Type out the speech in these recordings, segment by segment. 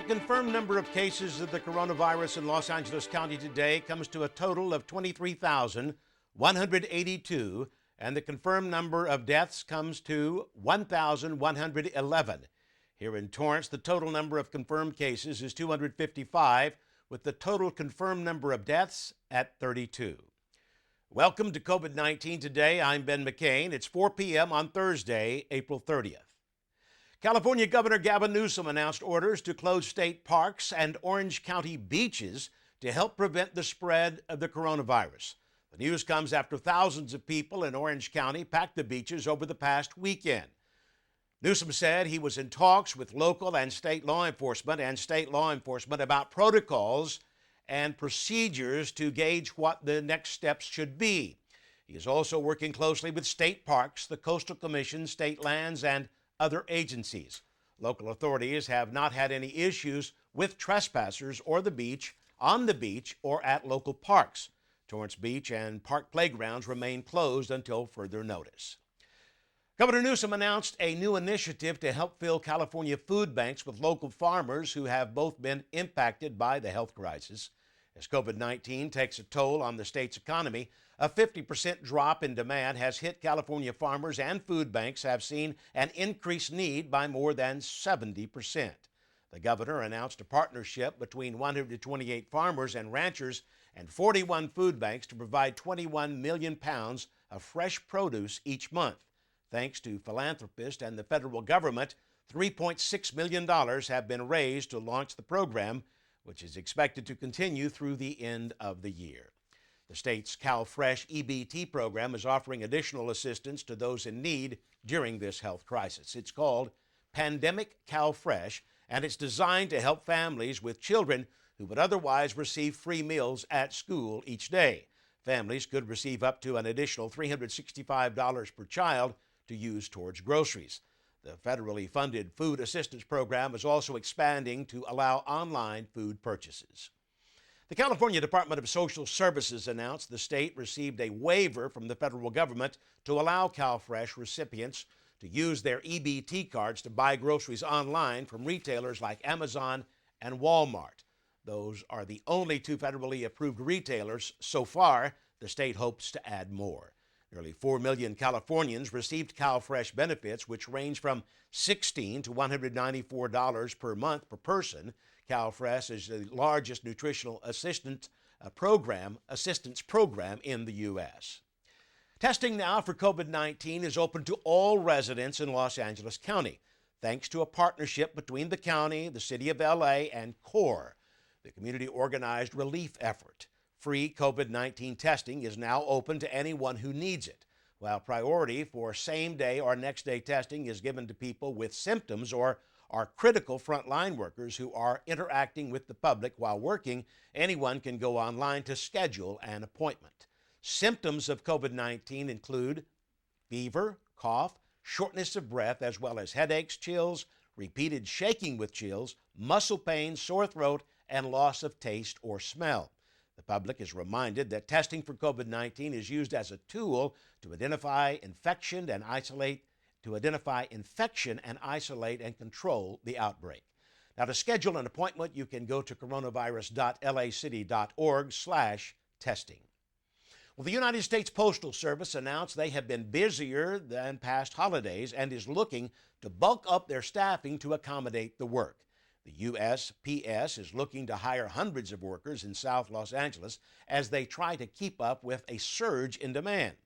The confirmed number of cases of the coronavirus in Los Angeles County today comes to a total of 23,182, and the confirmed number of deaths comes to 1,111. Here in Torrance, the total number of confirmed cases is 255, with the total confirmed number of deaths at 32. Welcome to COVID-19 Today. I'm Ben McCain. It's 4 p.m. on Thursday, April 30th. California Governor Gavin Newsom announced orders to close state parks and Orange County beaches to help prevent the spread of the coronavirus. The news comes after thousands of people in Orange County packed the beaches over the past weekend. Newsom said he was in talks with local and state law enforcement about protocols and procedures to gauge what the next steps should be. He is also working closely with state parks, the Coastal Commission, state lands, and other agencies. Local authorities have not had any issues with trespassers or the beach, on the beach, or at local parks. Torrance Beach and park playgrounds remain closed until further notice. Governor Newsom announced a new initiative to help fill California food banks with local farmers who have both been impacted by the health crisis. As COVID-19 takes a toll on the state's economy, a 50% drop in demand has hit California farmers, and food banks have seen an increased need by more than 70%. The governor announced a partnership between 128 farmers and ranchers and 41 food banks to provide 21 million pounds of fresh produce each month. Thanks to philanthropists and the federal government, $3.6 million have been raised to launch the program, which is expected to continue through the end of the year. The state's CALFRESH EBT program is offering additional assistance to those in need during this health crisis. It's called Pandemic CALFRESH, and it's designed to help families with children who would otherwise receive free meals at school each day. Families could receive up to an additional $365 per child to use towards groceries. The federally funded food assistance program is also expanding to allow online food purchases. The California Department of Social Services announced the state received a waiver from the federal government to allow CALFRESH recipients to use their EBT cards to buy groceries online from retailers like Amazon and Walmart. Those are the only two federally approved retailers so far. The state hopes to add more. Nearly 4 million Californians received CALFRESH benefits, which range from $16 to $194 per month per person. CALFRESH is the largest nutritional assistance program in the U.S. Testing now for COVID-19 is open to all residents in Los Angeles County, thanks to a partnership between the county, the city of L.A., and CORE, the community-organized relief effort. Free COVID-19 testing is now open to anyone who needs it, while priority for same-day or next-day testing is given to people with symptoms or are critical frontline workers who are interacting with the public while working. Anyone can go online to schedule an appointment. Symptoms of COVID-19 include fever, cough, shortness of breath, as well as headaches, chills, repeated shaking with chills, muscle pain, sore throat, and loss of taste or smell. The public is reminded that testing for COVID-19 is used as a tool to identify infection and isolate and control the outbreak. Now, to schedule an appointment, you can go to coronavirus.lacity.org/testing. Well, the United States Postal Service announced they have been busier than past holidays and is looking to bulk up their staffing to accommodate the work. The USPS is looking to hire hundreds of workers in South Los Angeles as they try to keep up with a surge in demand.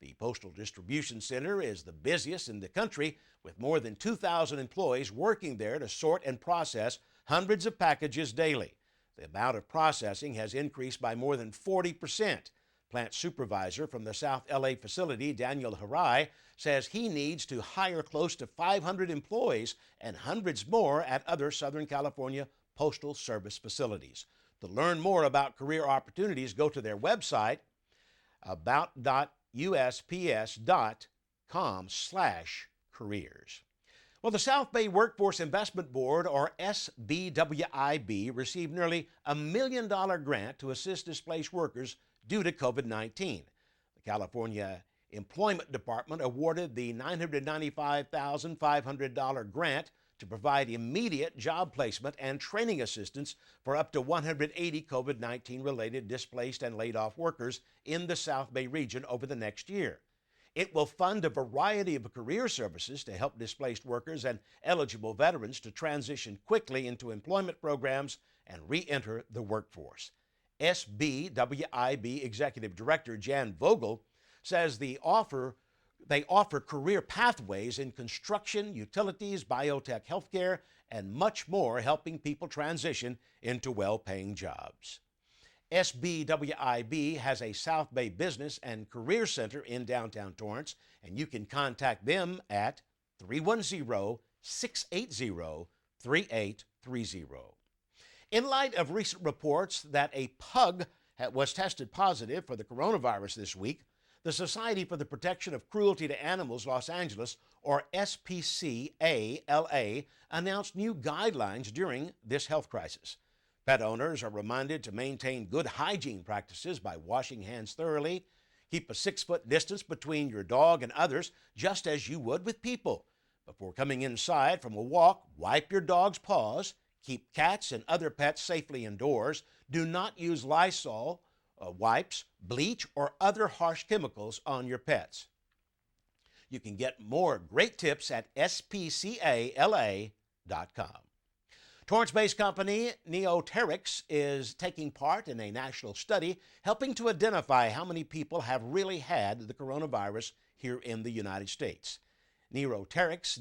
The Postal Distribution Center is the busiest in the country, with more than 2,000 employees working there to sort and process hundreds of packages daily. The amount of processing has increased by more than 40%. Plant supervisor from the South LA facility, Daniel Harai, says he needs to hire close to 500 employees and hundreds more at other Southern California Postal Service facilities. To learn more about career opportunities, go to their website, about.usps.com/careers. Well, the South Bay Workforce Investment Board, or SBWIB, received nearly $1 million grant to assist displaced workers due to COVID-19. The California Employment Department awarded the $995,500 grant to provide immediate job placement and training assistance for up to 180 COVID-19 related displaced and laid off workers in the South Bay region over the next year. It will fund a variety of career services to help displaced workers and eligible veterans to transition quickly into employment programs and re-enter the workforce. SBWIB Executive Director Jan Vogel says they offer career pathways in construction, utilities, biotech, healthcare, and much more, helping people transition into well-paying jobs. SBWIB has a South Bay Business and Career Center in downtown Torrance, and you can contact them at 310-680-3830. In light of recent reports that a pug was tested positive for the coronavirus this week, the Society for the Protection of Cruelty to Animals Los Angeles, or SPCA-LA, announced new guidelines during this health crisis. Pet owners are reminded to maintain good hygiene practices by washing hands thoroughly, keep a 6-foot distance between your dog and others, just as you would with people. Before coming inside from a walk, wipe your dog's paws, keep cats and other pets safely indoors, do not use Lysol, wipes, bleach, or other harsh chemicals on your pets. You can get more great tips at spcala.com. Torrance-based company Torrance is taking part in a national study helping to identify how many people have really had the coronavirus here in the United States. Torrance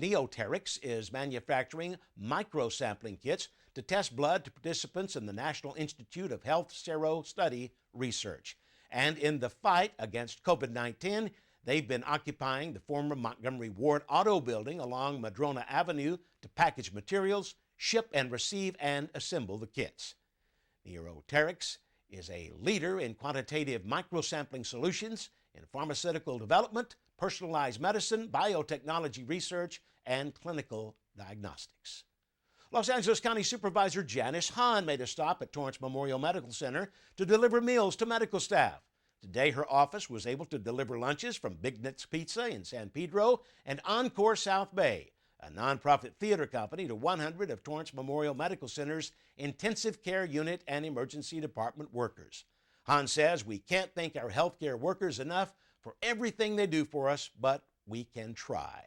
is manufacturing micro-sampling kits to test blood to participants in the National Institute of Health Sero Study research. And in the fight against COVID-19, they've been occupying the former Montgomery Ward Auto Building along MADRONA Avenue to package materials, ship and receive and assemble the kits. Torrance is a leader in quantitative microsampling solutions in pharmaceutical development, personalized medicine, biotechnology research, and clinical diagnostics. Los Angeles County Supervisor Janice Hahn made a stop at Torrance Memorial Medical Center to deliver meals to medical staff. Today, her office was able to deliver lunches from Big Nick's Pizza in San Pedro and Encore South Bay, a nonprofit theater company, to 100 of Torrance Memorial Medical Center's intensive care unit and emergency department workers. Hahn says, "We can't thank our healthcare workers enough for everything they do for us, but we can try."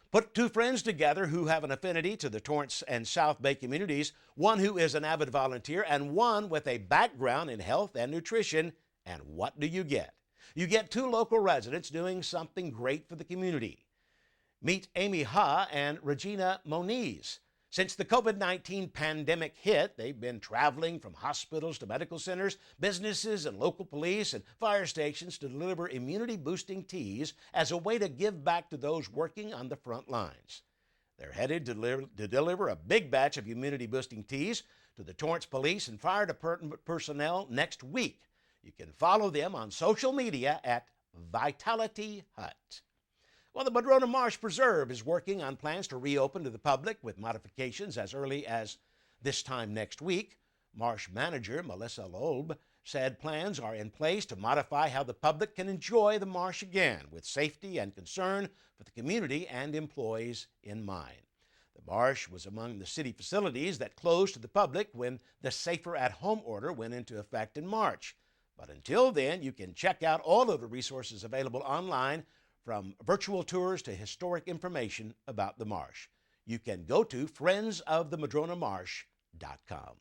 Put two friends together who have an affinity to the Torrance and South Bay communities, one who is an avid volunteer and one with a background in health and nutrition, and what do you get? You get two local residents doing something great for the community. Meet Amy Ha and Regina Moniz. Since the COVID-19 pandemic hit, they've been traveling from hospitals to medical centers, businesses and local police and fire stations to deliver immunity-boosting teas as a way to give back to those working on the front lines. They're headed to deliver a big batch of immunity-boosting teas to the Torrance Police and Fire Department personnel next week. You can follow them on social media at Vitality Hut. Well, the MADRONA Marsh Preserve is working on plans to reopen to the public with modifications as early as this time next week. Marsh manager Melissa Loeb said plans are in place to modify how the public can enjoy the marsh again, with safety and concern for the community and employees in mind. The marsh was among the city facilities that closed to the public when the Safer at Home order went into effect in March. But until then, you can check out all of the resources available online, from virtual tours to historic information about the marsh. You can go to friendsofthemadronamarsh.com.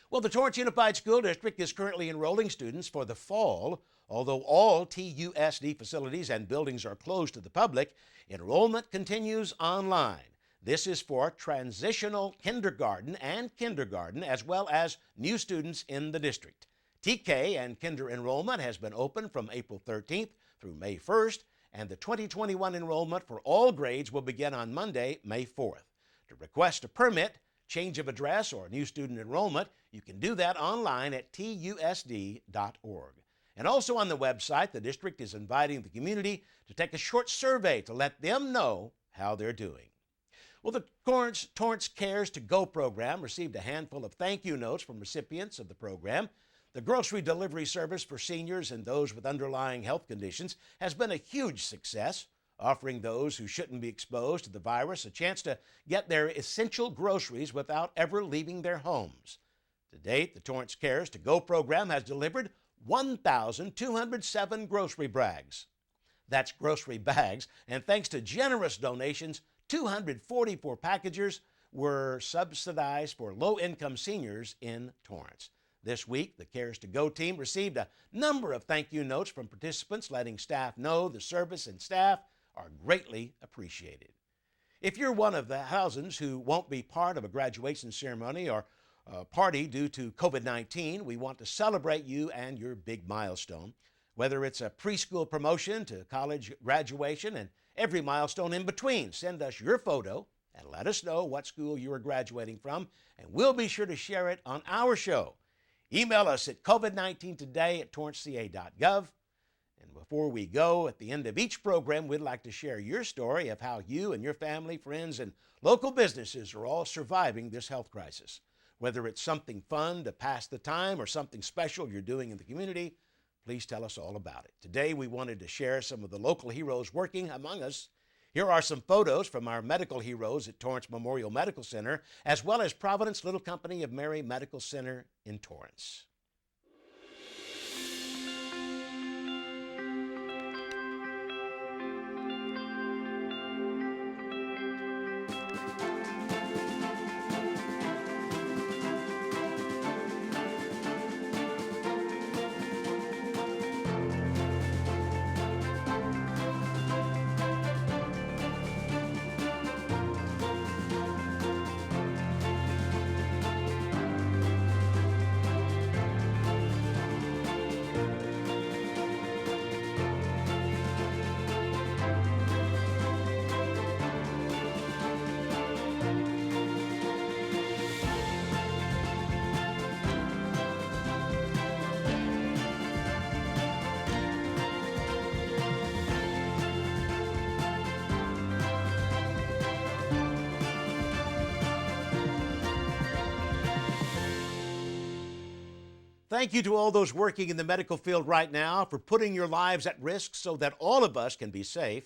Well, the Torrance Unified School District is currently enrolling students for the fall. Although all TUSD facilities and buildings are closed to the public, enrollment continues online. This is for transitional kindergarten and kindergarten, as well as new students in the district. TK and kinder enrollment has been open from April 13th through May 1st, and the 2021 enrollment for all grades will begin on Monday, May 4th. To request a permit, change of address, or new student enrollment, you can do that online at TUSD.org. And also on the website, the district is inviting the community to take a short survey to let them know how they're doing. Well, the Torrance Cares to Go program received a handful of thank you notes from recipients of the program. The grocery delivery service for seniors and those with underlying health conditions has been a huge success. offering those who shouldn't be exposed to the virus a chance to get their essential groceries without ever leaving their homes. To date, the Torrance Cares to Go program has delivered 1,207 grocery bags. That's grocery bags, and thanks to generous donations, 244 packages were subsidized for low-income seniors in Torrance. This week, the Cares to Go team received a number of thank you notes from participants letting staff know the service and staff are greatly appreciated. If you're one of the thousands who won't be part of a graduation ceremony or a party due to COVID-19, we want to celebrate you and your big milestone. Whether it's a preschool promotion to college graduation and every milestone in between, send us your photo and let us know what school you are graduating from, and we'll be sure to share it on our show. Email us at covid19today@torranceca.gov. And before we go, at the end of each program, we'd like to share your story of how you and your family, friends, and local businesses are all surviving this health crisis. Whether it's something fun to pass the time or something special you're doing in the community, please tell us all about it. Today, we wanted to share some of the local heroes working among us. Here are some photos from our medical heroes at Torrance Memorial Medical Center, as well as Providence Little Company of Mary Medical Center in Torrance. Thank you to all those working in the medical field right now for putting your lives at risk so that all of us can be safe.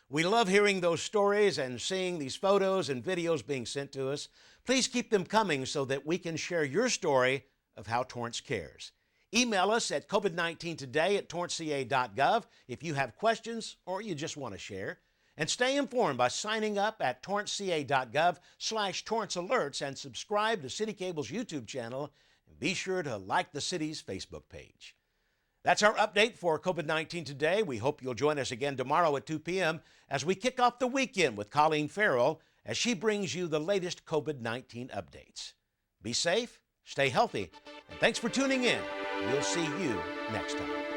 We love hearing those stories and seeing these photos and videos being sent to us. Please keep them coming so that we can share your story of how Torrance cares. Email us at covid19today@torranceca.gov if you have questions or you just want to share. And stay informed by signing up at torranceca.gov/Torrance Alerts and subscribe to City Cable's YouTube channel. And be sure to like the city's Facebook page. That's our update for COVID-19 today. We hope you'll join us again tomorrow at 2 p.m. as we kick off the weekend with Colleen Farrell as she brings you the latest COVID-19 updates. Be safe, stay healthy, and thanks for tuning in. We'll see you next time.